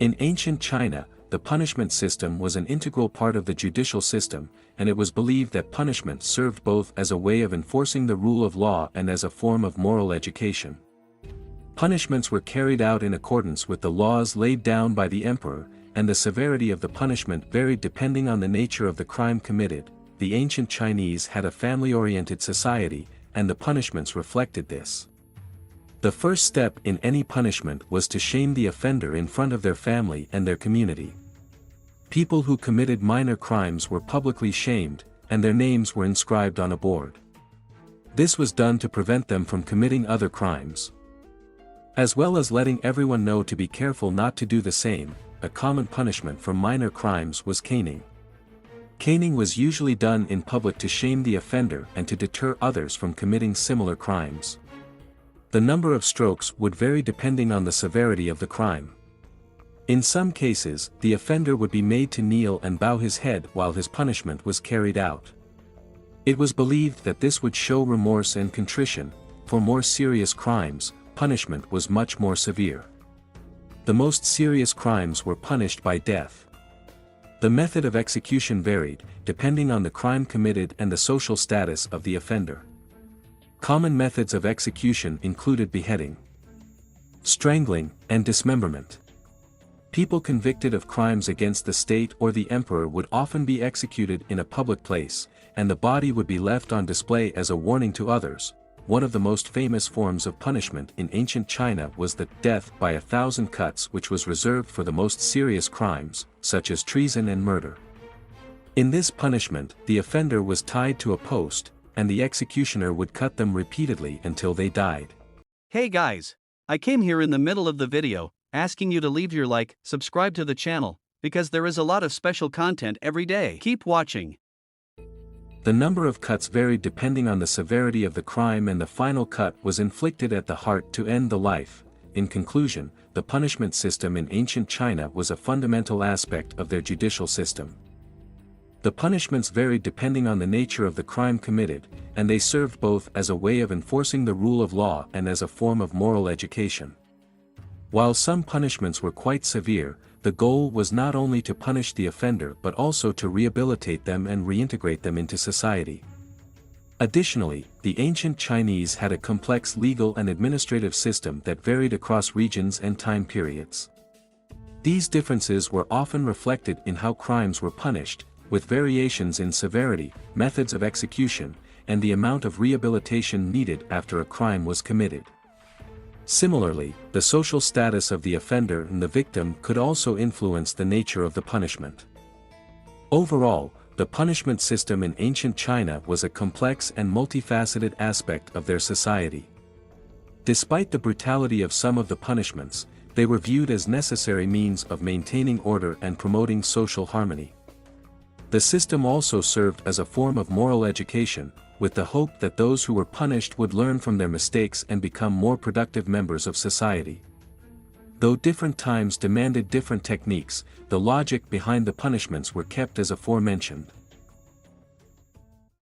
In ancient China, the punishment system was an integral part of the judicial system, and it was believed that punishment served both as a way of enforcing the rule of law and as a form of moral education. Punishments were carried out in accordance with the laws laid down by the emperor, and the severity of the punishment varied depending on the nature of the crime committed. The ancient Chinese had a family-oriented society, and the punishments reflected this. The first step in any punishment was to shame the offender in front of their family and their community. People who committed minor crimes were publicly shamed, and their names were inscribed on a board. This was done to prevent them from committing other crimes. As well as letting everyone know to be careful not to do the same, a common punishment for minor crimes was caning. Caning was usually done in public to shame the offender and to deter others from committing similar crimes. The number of strokes would vary depending on the severity of the crime. In some cases, the offender would be made to kneel and bow his head while his punishment was carried out. It was believed that this would show remorse and contrition. For more serious crimes, punishment was much more severe. The most serious crimes were punished by death. The method of execution varied, depending on the crime committed and the social status of the offender. Common methods of execution included beheading, strangling, and dismemberment. People convicted of crimes against the state or the emperor would often be executed in a public place, and the body would be left on display as a warning to others. One of the most famous forms of punishment in ancient China was the death by 1,000 cuts, which was reserved for the most serious crimes, such as treason and murder. In this punishment, the offender was tied to a post, and the executioner would cut them repeatedly until they died. Hey guys! I came here in the middle of the video, asking you to leave your like, subscribe to the channel, because there is a lot of special content every day. Keep watching. The number of cuts varied depending on the severity of the crime, and the final cut was inflicted at the heart to end the life. In conclusion, the punishment system in ancient China was a fundamental aspect of their judicial system. The punishments varied depending on the nature of the crime committed, and they served both as a way of enforcing the rule of law and as a form of moral education. While some punishments were quite severe, the goal was not only to punish the offender but also to rehabilitate them and reintegrate them into society. Additionally, the ancient Chinese had a complex legal and administrative system that varied across regions and time periods. These differences were often reflected in how crimes were punished, with variations in severity, methods of execution, and the amount of rehabilitation needed after a crime was committed. Similarly, the social status of the offender and the victim could also influence the nature of the punishment. Overall, the punishment system in ancient China was a complex and multifaceted aspect of their society. Despite the brutality of some of the punishments, they were viewed as necessary means of maintaining order and promoting social harmony. The system also served as a form of moral education, with the hope that those who were punished would learn from their mistakes and become more productive members of society. Though different times demanded different techniques, the logic behind the punishments were kept as aforementioned.